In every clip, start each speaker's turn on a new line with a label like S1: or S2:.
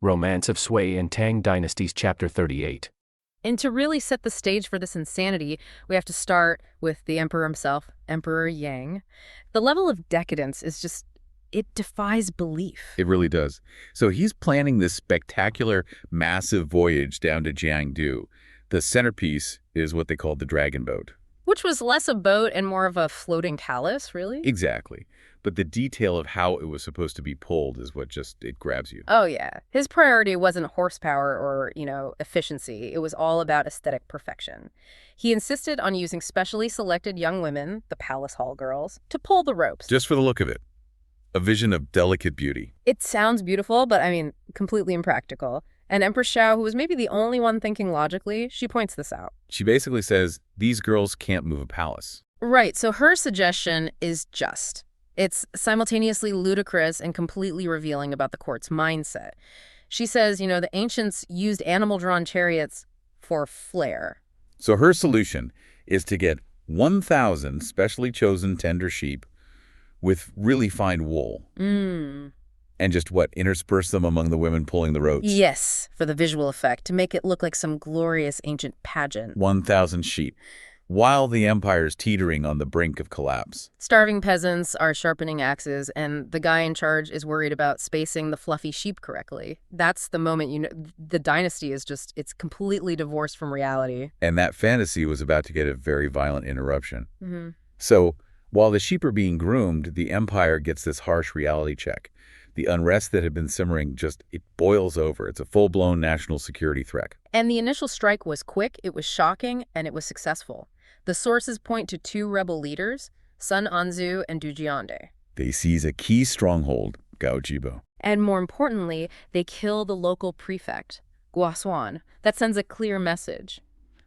S1: Romance of Sui and Tang Dynasties Chapter 38.
S2: And to really set the stage for this insanity, we have to start with the emperor himself, Emperor Yang. The level of decadence is just, it defies belief.
S3: It really does. So he's planning this spectacular, massive voyage down to Jiangdu. The centerpiece is what they call the dragon boat.
S2: Which was less a boat and more of a floating palace, really?
S3: Exactly. But the detail of how it was supposed to be pulled is what it grabs you.
S2: Oh, yeah. His priority wasn't horsepower or, efficiency. It was all about aesthetic perfection. He insisted on using specially selected young women, the palace hall girls, to pull the ropes.
S3: Just for the look of it. A vision of delicate beauty.
S2: It sounds beautiful, but completely impractical. And Empress Xiao, who was maybe the only one thinking logically, she points this out.
S3: She basically says, these girls can't move a palace.
S2: Right, so her suggestion is just. It's simultaneously ludicrous and completely revealing about the court's mindset. She says, the ancients used animal-drawn chariots for flair.
S3: So her solution is to get 1,000 specially chosen tender sheep with really fine wool. And just intersperse them among the women pulling the ropes?
S2: Yes, for the visual effect, to make it look like some glorious ancient pageant.
S3: 1,000 sheep, while the empire's teetering on the brink of collapse.
S2: Starving peasants are sharpening axes, and the guy in charge is worried about spacing the fluffy sheep correctly. That's the moment the dynasty is it's completely divorced from reality.
S3: And that fantasy was about to get a very violent interruption. So, while the sheep are being groomed, the empire gets this harsh reality check. The unrest that had been simmering it boils over. It's a full-blown national security threat.
S2: And the initial strike was quick, it was shocking, and it was successful. The sources point to two rebel leaders, Sun Anzu and Du Jiande.
S3: They seize a key stronghold, Gaojibo.
S2: And more importantly, they kill the local prefect, Guasuan. That sends a clear message.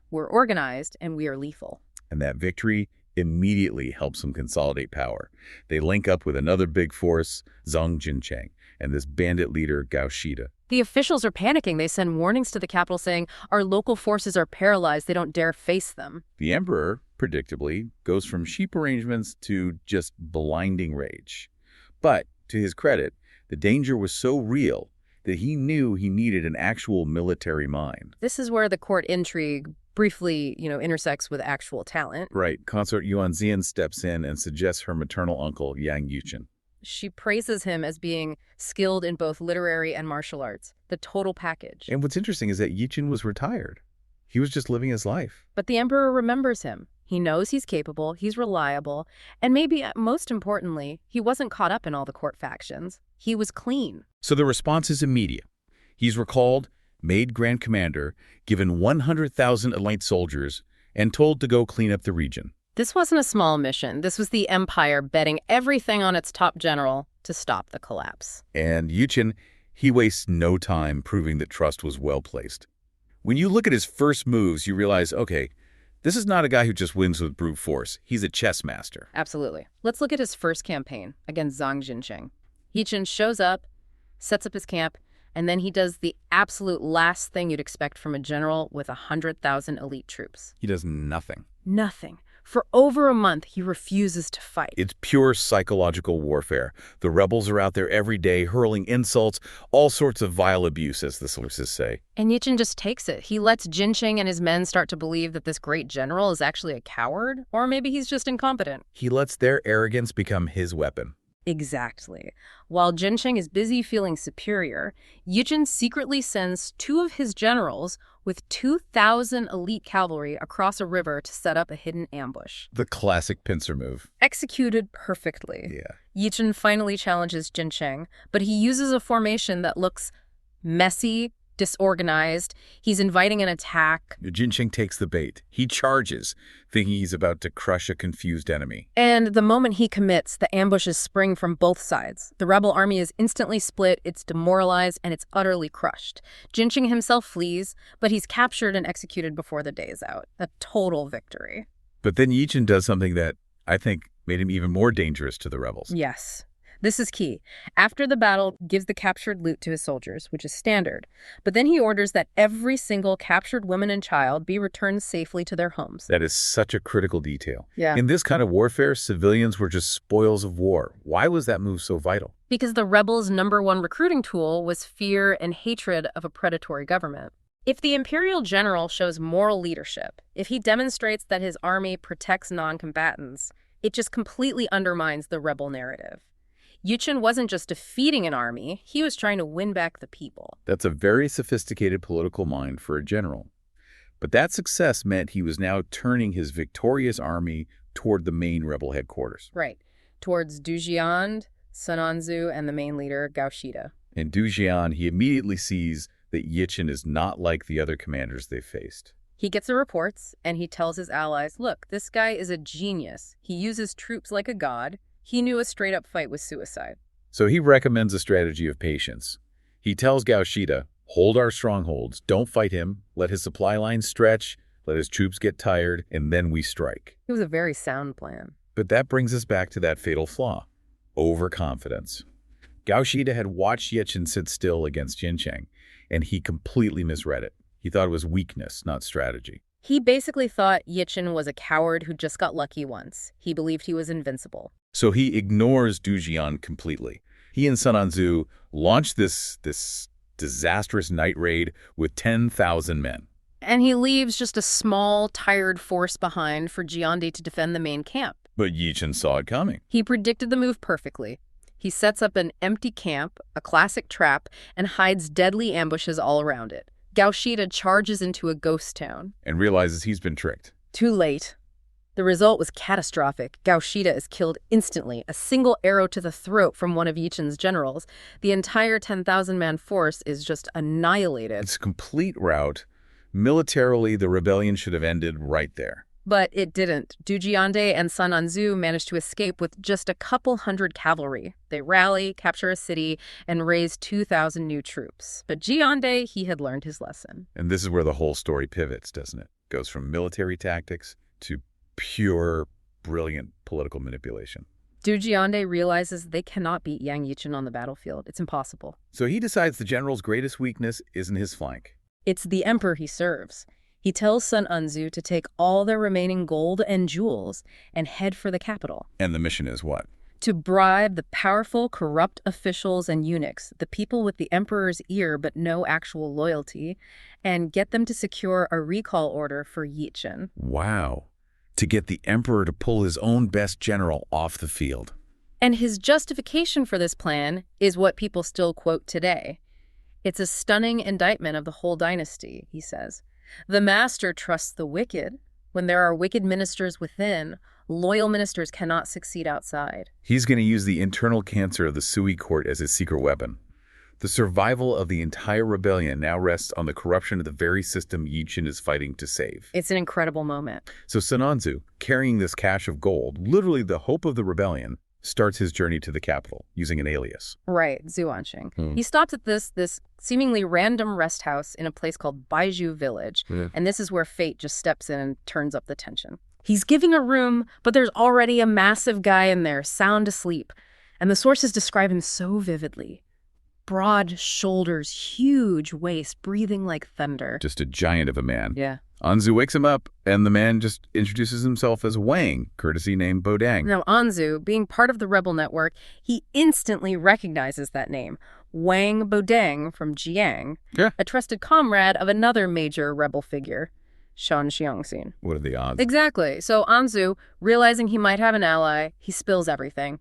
S2: We're organized and we are lethal.
S3: And that victory immediately helps them consolidate power. They link up with another big force, Zhang Jincheng, and this bandit leader, Gao Shida.
S2: The officials are panicking. They send warnings to the capital saying, our local forces are paralyzed. They don't dare face them.
S3: The emperor, predictably, goes from sheep arrangements to just blinding rage. But, to his credit, the danger was so real that he knew he needed an actual military mind.
S2: This is where the court intrigue briefly, intersects with actual talent.
S3: Right. Consort Yuan Zian steps in and suggests her maternal uncle, Yang Yuchen.
S2: She praises him as being skilled in both literary and martial arts, the total package.
S3: And what's interesting is that Yuchen was retired. He was just living his life.
S2: But the emperor remembers him. He knows he's capable, he's reliable, and maybe most importantly, he wasn't caught up in all the court factions. He was clean.
S3: So the response is immediate. He's recalled, made Grand Commander, given 100,000 elite soldiers, and told to go clean up the region.
S2: This wasn't a small mission. This was the empire betting everything on its top general to stop the collapse.
S3: And Yuchen, he wastes no time proving that trust was well placed. When you look at his first moves, you realize, okay, this is not a guy who just wins with brute force. He's a chess master.
S2: Absolutely. Let's look at his first campaign against Zhang Jincheng. Yuchen shows up, sets up his camp, and then he does the absolute last thing you'd expect from a general with 100,000 elite troops.
S3: He does nothing.
S2: Nothing. For over a month, he refuses to fight.
S3: It's pure psychological warfare. The rebels are out there every day hurling insults, all sorts of vile abuse, as the sources say.
S2: And Yuchen just takes it. He lets Jincheng and his men start to believe that this great general is actually a coward, or maybe he's just incompetent.
S3: He lets their arrogance become his weapon.
S2: Exactly. While Jincheng is busy feeling superior, Yuchen secretly sends two of his generals with 2,000 elite cavalry across a river to set up a hidden ambush.
S3: The classic pincer move.
S2: Executed perfectly.
S3: Yeah.
S2: Yuchen finally challenges Jincheng, but he uses a formation that looks messy, disorganized. He's inviting an attack.
S3: Jincheng takes the bait. He charges, thinking he's about to crush a confused enemy.
S2: And the moment he commits, the ambushes spring from both sides. The rebel army is instantly split, it's demoralized, and it's utterly crushed. Jincheng himself flees, but he's captured and executed before the day is out. A total victory.
S3: But then Yuchen does something that I think made him even more dangerous to the rebels.
S2: Yes. This is key. After the battle, gives the captured loot to his soldiers, which is standard. But then he orders that every single captured woman and child be returned safely to their homes.
S3: That is such a critical detail.
S2: Yeah.
S3: In this kind of warfare, civilians were just spoils of war. Why was that move so vital?
S2: Because the rebels' #1 recruiting tool was fear and hatred of a predatory government. If the imperial general shows moral leadership, if he demonstrates that his army protects non-combatants, it just completely undermines the rebel narrative. Yichen wasn't just defeating an army, he was trying to win back the people.
S3: That's a very sophisticated political mind for a general. But that success meant he was now turning his victorious army toward the main rebel headquarters.
S2: Right, towards Dujian, Sun Anzu, and the main leader, Gao Shida.
S3: In Dujian, he immediately sees that Yichen is not like the other commanders they faced.
S2: He gets the reports, and he tells his allies, look, this guy is a genius. He uses troops like a god. He knew a straight-up fight was suicide.
S3: So he recommends a strategy of patience. He tells Gao Shida, hold our strongholds, don't fight him, let his supply lines stretch, let his troops get tired, and then we strike.
S2: It was a very sound plan.
S3: But that brings us back to that fatal flaw, overconfidence. Gao Shida had watched Yichen sit still against Jincheng, and he completely misread it. He thought it was weakness, not strategy.
S2: He basically thought Yichen was a coward who just got lucky once. He believed he was invincible.
S3: So he ignores Dujian completely. He and Sun Anzu launched this disastrous night raid with 10,000 men.
S2: And he leaves just a small, tired force behind for Jiande to defend the main camp.
S3: But Yichen saw it coming.
S2: He predicted the move perfectly. He sets up an empty camp, a classic trap, and hides deadly ambushes all around it. Gao Shida charges into a ghost town.
S3: And realizes he's been tricked.
S2: Too late. The result was catastrophic. Gao Shida is killed instantly, a single arrow to the throat from one of Yichen's generals. The entire 10,000-man force is just annihilated.
S3: It's a complete rout. Militarily, the rebellion should have ended right there.
S2: But it didn't. Dujiande and Sun Anzu managed to escape with just a couple hundred cavalry. They rally, capture a city, and raise 2,000 new troops. But Jiande, he had learned his lesson.
S3: And this is where the whole story pivots, doesn't it? Goes from military tactics to pure, brilliant political manipulation.
S2: Dujiande realizes they cannot beat Yang Yichen on the battlefield. It's impossible.
S3: So he decides the general's greatest weakness isn't his flank.
S2: It's the emperor he serves. He tells Sun Anzu to take all their remaining gold and jewels and head for the capital.
S3: And the mission is what?
S2: To bribe the powerful, corrupt officials and eunuchs, the people with the emperor's ear but no actual loyalty, and get them to secure a recall order for Yichen.
S3: Wow. To get the emperor to pull his own best general off the field.
S2: And his justification for this plan is what people still quote today. It's a stunning indictment of the whole dynasty, he says. The master trusts the wicked. When there are wicked ministers within, loyal ministers cannot succeed outside.
S3: He's going to use the internal cancer of the Sui court as his secret weapon. The survival of the entire rebellion now rests on the corruption of the very system Yichen is fighting to save.
S2: It's an incredible moment.
S3: So Sun Anzu, carrying this cache of gold, literally the hope of the rebellion, starts his journey to the capital using an alias.
S2: Right, Zuanxing. He stops at this seemingly random rest house in a place called Baiju Village, and this is where fate just steps in and turns up the tension. He's giving a room, but there's already a massive guy in there, sound asleep, and the sources describe him so vividly. Broad shoulders, huge waist, breathing like thunder.
S3: Just a giant of a man.
S2: Yeah.
S3: Anzu wakes him up, and the man just introduces himself as Wang, courtesy name Bodang.
S2: Now, Anzu, being part of the rebel network, he instantly recognizes that name, Wang Bodang from Jiang, a trusted comrade of another major rebel figure, Shan Xiangxin.
S3: What are the odds?
S2: Exactly. So Anzu, realizing he might have an ally, he spills everything.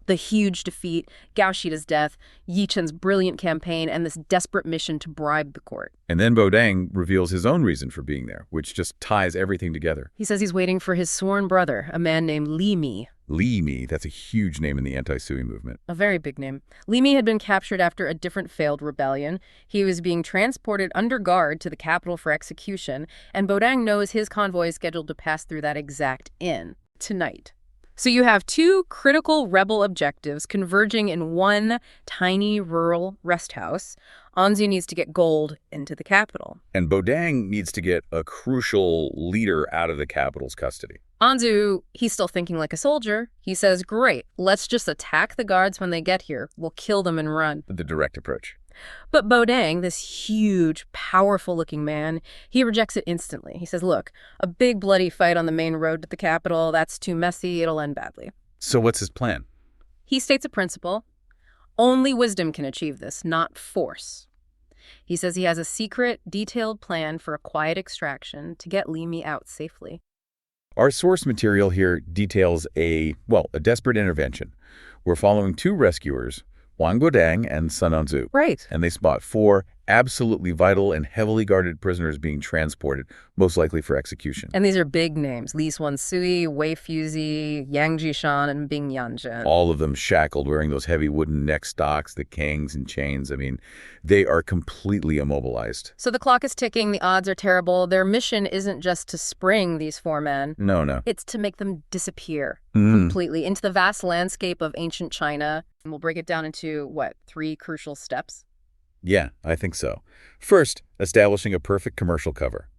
S2: The huge defeat, Gao Shida's death, Yichen's brilliant campaign, and this desperate mission to bribe the court.
S3: And then Bodang reveals his own reason for being there, which just ties everything together.
S2: He says he's waiting for his sworn brother, a man named Li Mi.
S3: Li Mi, that's a huge name in the anti-Sui movement.
S2: A very big name. Li Mi had been captured after a different failed rebellion. He was being transported under guard to the capital for execution, and Bodang knows his convoy is scheduled to pass through that exact inn tonight. So you have two critical rebel objectives converging in one tiny rural rest house. Anzu needs to get gold into the capital.
S3: And Bodang needs to get a crucial leader out of the capital's custody.
S2: Anzu, he's still thinking like a soldier. He says, great, let's just attack the guards when they get here. We'll kill them and run.
S3: The direct approach.
S2: But Bodang, this huge, powerful-looking man, he rejects it instantly. He says, look, a big bloody fight on the main road to the capital, that's too messy, it'll end badly.
S3: So what's his plan?
S2: He states a principle. Only wisdom can achieve this, not force. He says he has a secret, detailed plan for a quiet extraction to get Li Mi out safely.
S3: Our source material here details a desperate intervention. We're following two rescuers, Wang Guodang and Sun Anzu.
S2: Right.
S3: And they spot four absolutely vital and heavily guarded prisoners being transported, most likely for execution.
S2: And these are big names: Li Xuansui, Wei Fuzi, Yang Jishan, and Bing Yanzhen.
S3: All of them shackled, wearing those heavy wooden neck stocks, the cangs and chains. I mean, they are completely immobilized.
S2: So the clock is ticking, the odds are terrible. Their mission isn't just to spring these four men.
S3: No.
S2: It's to make them disappear completely into the vast landscape of ancient China. And we'll break it down into, 3 crucial steps?
S3: Yeah, I think so. First, establishing a perfect commercial cover.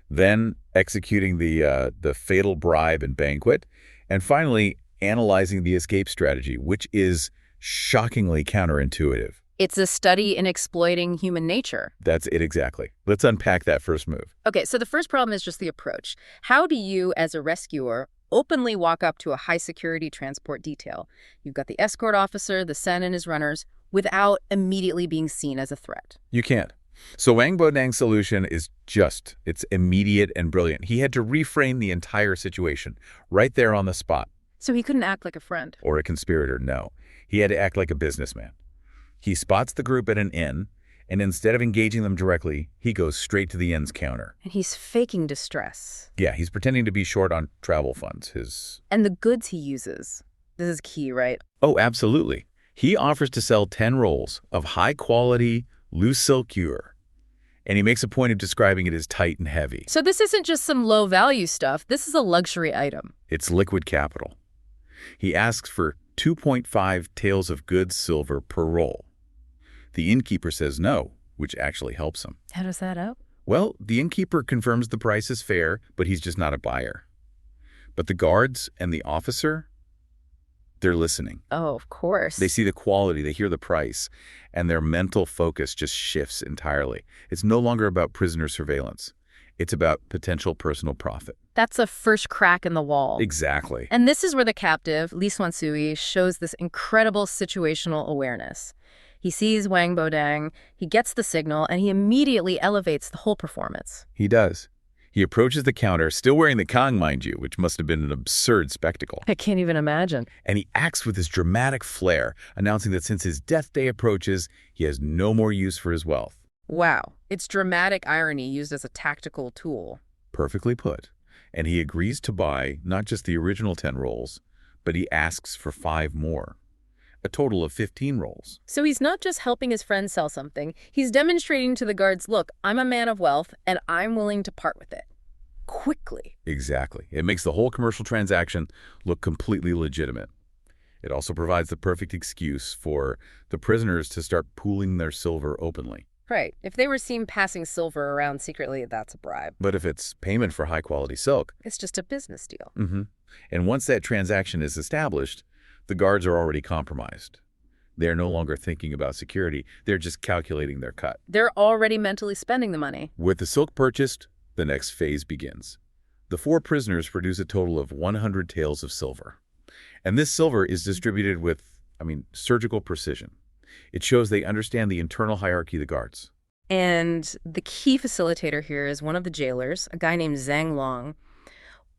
S3: Then, executing the fatal bribe and banquet. And finally, analyzing the escape strategy, which is shockingly counterintuitive.
S2: It's a study in exploiting human nature.
S3: That's it exactly. Let's unpack that first move.
S2: Okay, so the first problem is just the approach. How do you, as a rescuer, openly walk up to a high-security transport detail? You've got the escort officer, the Sen and his runners, without immediately being seen as a threat.
S3: You can't. So Wang Guodang's solution is it's immediate and brilliant. He had to reframe the entire situation right there on the spot.
S2: So he couldn't act like a friend.
S3: Or a conspirator, no. He had to act like a businessman. He spots the group at an inn, and instead of engaging them directly, he goes straight to the inn's counter.
S2: And he's faking distress.
S3: Yeah, he's pretending to be short on travel funds.
S2: And the goods he uses. This is key, right?
S3: Oh, absolutely. He offers to sell 10 rolls of high-quality loose silk cure, and he makes a point of describing it as tight and heavy.
S2: So this isn't just some low-value stuff. This is a luxury item.
S3: It's liquid capital. He asks for 2.5 taels of good silver per roll. The innkeeper says no, which actually helps him.
S2: How does that out?
S3: Well, the innkeeper confirms the price is fair, but he's just not a buyer. But the guards and the officer, they're listening.
S2: Oh, of course.
S3: They see the quality, they hear the price, and their mental focus just shifts entirely. It's no longer about prisoner surveillance. It's about potential personal profit.
S2: That's a first crack in the wall.
S3: Exactly.
S2: And this is where the captive, Li Xuansui, shows this incredible situational awareness. He sees Wang Guodang, he gets the signal, and he immediately elevates the whole performance.
S3: He does. He approaches the counter, still wearing the Kang, mind you, which must have been an absurd spectacle.
S2: I can't even imagine.
S3: And he acts with this dramatic flair, announcing that since his death day approaches, he has no more use for his wealth.
S2: Wow. It's dramatic irony used as a tactical tool.
S3: Perfectly put. And he agrees to buy not just the original 10 rolls, but he asks for 5 more. A total of 15 rolls.
S2: So he's not just helping his friend sell something. He's demonstrating to the guards, look, I'm a man of wealth, and I'm willing to part with it. Quickly.
S3: Exactly. It makes the whole commercial transaction look completely legitimate. It also provides the perfect excuse for the prisoners to start pooling their silver openly.
S2: Right. If they were seen passing silver around secretly, that's a bribe.
S3: But if it's payment for high-quality silk...
S2: It's just a business deal.
S3: And once that transaction is established, the guards are already compromised. They're no longer thinking about security. They're just calculating their cut.
S2: They're already mentally spending the money.
S3: With the silk purchased, the next phase begins. The 4 prisoners produce a total of 100 taels of silver. And this silver is distributed with, surgical precision. It shows they understand the internal hierarchy of the guards.
S2: And the key facilitator here is one of the jailers, a guy named Zhang Long.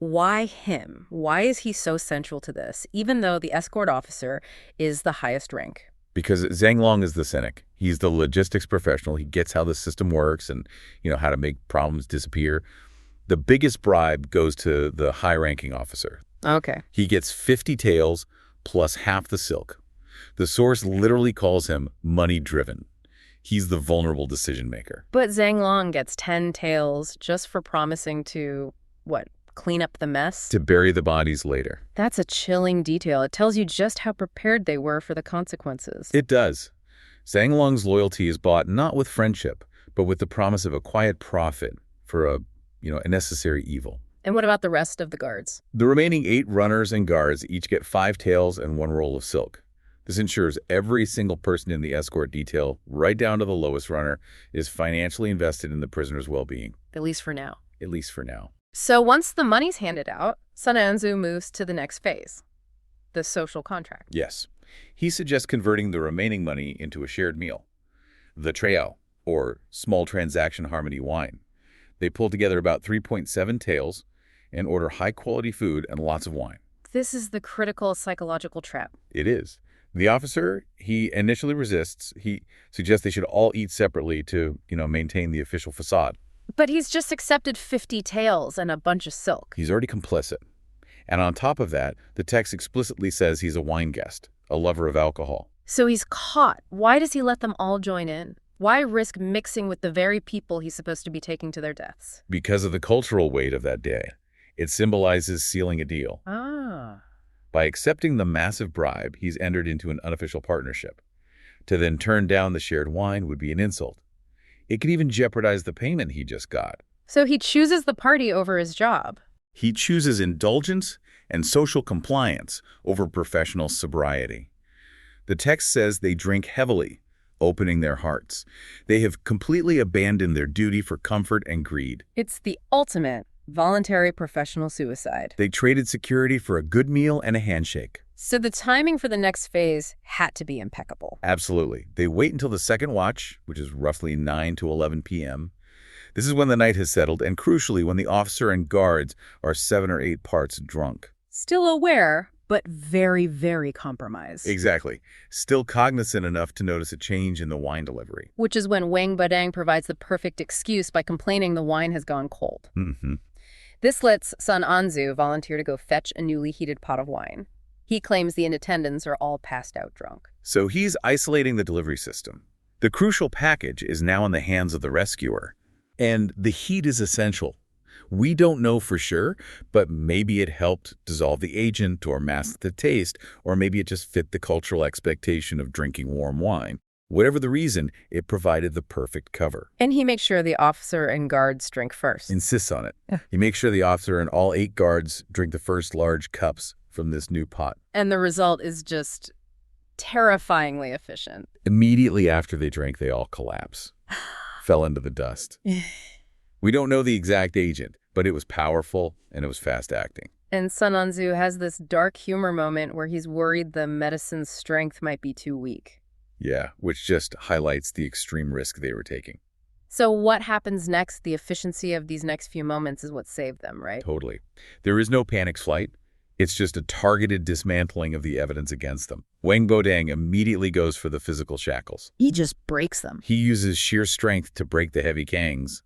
S2: Why him? Why is he so central to this, even though the escort officer is the highest rank?
S3: Because Zhang Long is the cynic. He's the logistics professional. He gets how the system works and, how to make problems disappear. The biggest bribe goes to the high-ranking officer.
S2: Okay.
S3: He gets 50 taels plus half the silk. The source literally calls him money-driven. He's the vulnerable decision-maker.
S2: But Zhang Long gets 10 taels just for promising to, clean up the mess?
S3: To bury the bodies later.
S2: That's a chilling detail. It tells you just how prepared they were for the consequences.
S3: It does. Zhang Long's loyalty is bought not with friendship, but with the promise of a quiet profit for a necessary evil.
S2: And what about the rest of the guards?
S3: The remaining 8 runners and guards each get 5 taels and 1 roll of silk. This ensures every single person in the escort detail, right down to the lowest runner, is financially invested in the prisoner's well-being.
S2: At least for now.
S3: At least for now.
S2: So once the money's handed out, Sun Anzu moves to the next phase, the social contract.
S3: Yes. He suggests converting the remaining money into a shared meal, the Trail, or Small Transaction Harmony wine. They pull together about 3.7 taels and order high-quality food and lots of wine.
S2: This is the critical psychological trap.
S3: It is. The officer, he initially resists. He suggests they should all eat separately to, maintain the official facade.
S2: But he's just accepted 50 taels and a bunch of silk.
S3: He's already complicit. And on top of that, the text explicitly says he's a wine guest, a lover of alcohol.
S2: So he's caught. Why does he let them all join in? Why risk mixing with the very people he's supposed to be taking to their deaths?
S3: Because of the cultural weight of that day. It symbolizes sealing a deal. By accepting the massive bribe, he's entered into an unofficial partnership. To then turn down the shared wine would be an insult. It could even jeopardize the payment he just got.
S2: So he chooses the party over his job.
S3: He chooses indulgence and social compliance over professional sobriety. The text says they drink heavily, opening their hearts. They have completely abandoned their duty for comfort and greed.
S2: It's the ultimate voluntary professional suicide.
S3: They traded security for a good meal and a handshake.
S2: So the timing for the next phase had to be impeccable.
S3: Absolutely. They wait until the second watch, which is roughly 9 to 11 p.m. This is when the night has settled, and crucially, when the officer and guards are 7 or 8 parts drunk.
S2: Still aware, but very, very compromised.
S3: Exactly. Still cognizant enough to notice a change in the wine delivery.
S2: Which is when Wang Badang provides the perfect excuse by complaining the wine has gone cold. This lets Sun Anzu volunteer to go fetch a newly heated pot of wine. He claims the in attendants are all passed out drunk.
S3: So he's isolating the delivery system. The crucial package is now in the hands of the rescuer. And the heat is essential. We don't know for sure, but maybe it helped dissolve the agent or mask the taste, or maybe it just fit the cultural expectation of drinking warm wine. Whatever the reason, it provided the perfect cover.
S2: And he makes sure the officer and guards drink first.
S3: Insists on it. He makes sure the officer and all 8 guards drink the first large cups from this new pot.
S2: And the result is just terrifyingly efficient.
S3: Immediately after they drank, they all collapse. Fell into the dust. We don't know the exact agent, but it was powerful and it was fast acting.
S2: And Sun Anzu has this dark humor moment where he's worried the medicine's strength might be too weak.
S3: Yeah, which just highlights the extreme risk they were taking.
S2: So what happens next? The efficiency of these next few moments is what saved them, right?
S3: Totally. There is no panic flight. It's just a targeted dismantling of the evidence against them. Wang Bodang immediately goes for the physical shackles.
S2: He just breaks them.
S3: He uses sheer strength to break the heavy gangs.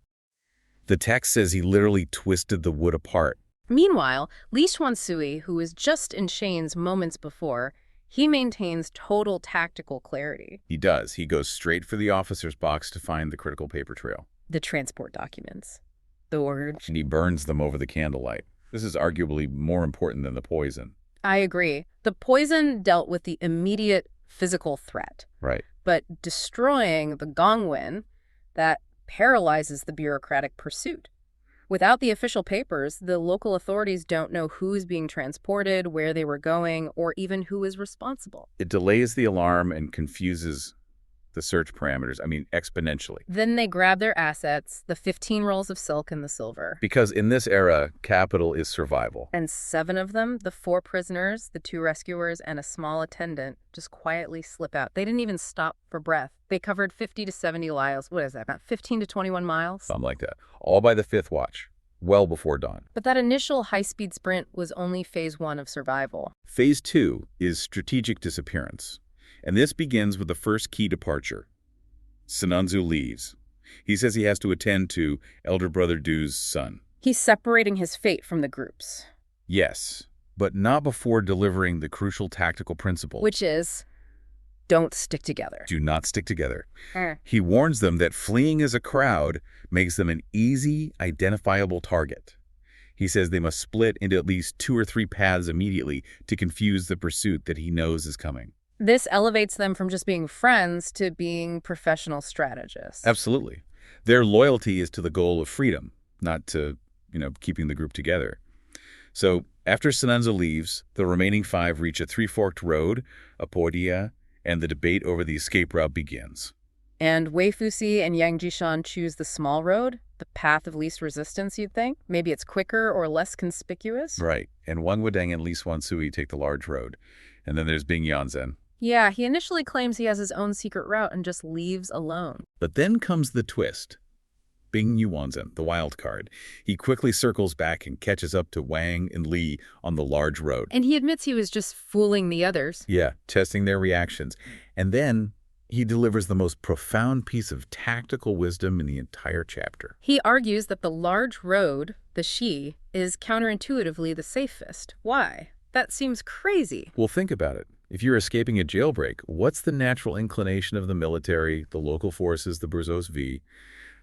S3: The text says he literally twisted the wood apart.
S2: Meanwhile, Li Xuansui, who was just in chains moments before, he maintains total tactical clarity.
S3: He does. He goes straight for the officer's box to find the critical paper trail.
S2: The transport documents. The orders.
S3: And he burns them over the candlelight. This is arguably more important than the poison.
S2: I agree. The poison dealt with the immediate physical threat.
S3: Right.
S2: But destroying the Gongwen, that paralyzes the bureaucratic pursuit. Without the official papers, the local authorities don't know who is being transported, where they were going, or even who is responsible.
S3: It delays the alarm and confuses the search parameters, exponentially.
S2: Then they grab their assets, the 15 rolls of silk and the silver.
S3: Because in this era, capital is survival.
S2: And 7 of them, the 4 prisoners, the 2 rescuers, and a small attendant, just quietly slip out. They didn't even stop for breath. They covered 50 to 70 miles. What is that, about 15 to 21 miles?
S3: Something like that. All by the 5th watch, well before dawn.
S2: But that initial high-speed sprint was only phase 1 of survival.
S3: Phase 2 is strategic disappearance. And this begins with the first key departure. Sananzu leaves. He says he has to attend to elder brother Du's son.
S2: He's separating his fate from the groups.
S3: Yes, but not before delivering the crucial tactical principle.
S2: Which is, don't stick together.
S3: Do not stick together. He warns them that fleeing as a crowd makes them an easy, identifiable target. He says they must split into at least 2 or 3 paths immediately to confuse the pursuit that he knows is coming.
S2: This elevates them from just being friends to being professional strategists.
S3: Absolutely. Their loyalty is to the goal of freedom, not to, keeping the group together. So after Sananzu leaves, the remaining 5 reach a 3-forked road, a podia, and the debate over the escape route begins.
S2: And Wei Fuxi and Yang Jishan choose the small road, the path of least resistance, you'd think? Maybe it's quicker or less conspicuous?
S3: Right. And Wang Wadeng and Li Xuansui take the large road. And then there's Bing Yanzhen.
S2: Yeah, he initially claims he has his own secret route and just leaves alone.
S3: But then comes the twist. Bing Yuanzhen, the wild card. He quickly circles back and catches up to Wang and Li on the large road.
S2: And he admits he was just fooling the others.
S3: Yeah, testing their reactions. And then he delivers the most profound piece of tactical wisdom in the entire chapter.
S2: He argues that the large road, the Xi, is counterintuitively the safest. Why? That seems crazy.
S3: Well, think about it. If you're escaping a jailbreak, what's the natural inclination of the military, the local forces, the Brazos V?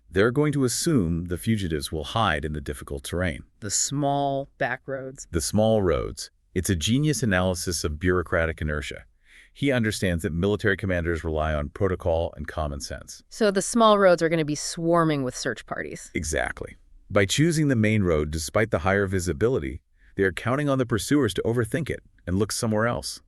S3: They're going to assume the fugitives will hide in the difficult terrain.
S2: The small back roads.
S3: The small roads. It's a genius analysis of bureaucratic inertia. He understands that military commanders rely on protocol and common sense.
S2: So the small roads are going to be swarming with search parties.
S3: Exactly. By choosing the main road despite the higher visibility, they are counting on the pursuers to overthink it and look somewhere else.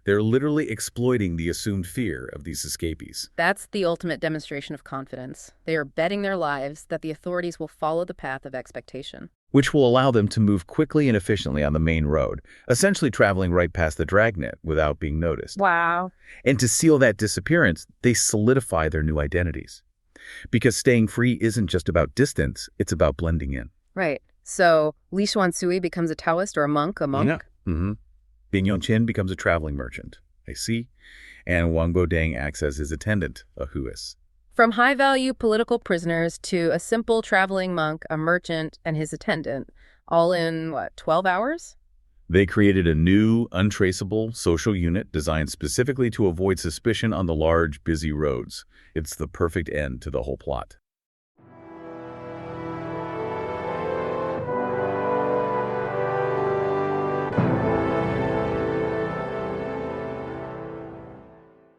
S3: They're literally exploiting the assumed fear of these escapees.
S2: That's the ultimate demonstration of confidence. They are betting their lives that the authorities will follow the path of expectation.
S3: Which will allow them to move quickly and efficiently on the main road, essentially traveling right past the dragnet without being noticed.
S2: Wow.
S3: And to seal that disappearance, they solidify their new identities. Because staying free isn't just about distance, it's about blending in.
S2: Right. So Li Xuansui becomes a Taoist or a monk?
S3: Yeah. Bing Yuanzhen becomes a traveling merchant, I see, and Wang Bodang acts as his attendant, a huis.
S2: From high-value political prisoners to a simple traveling monk, a merchant, and his attendant, all in, 12 hours?
S3: They created a new, untraceable social unit designed specifically to avoid suspicion on the large, busy roads. It's the perfect end to the whole plot.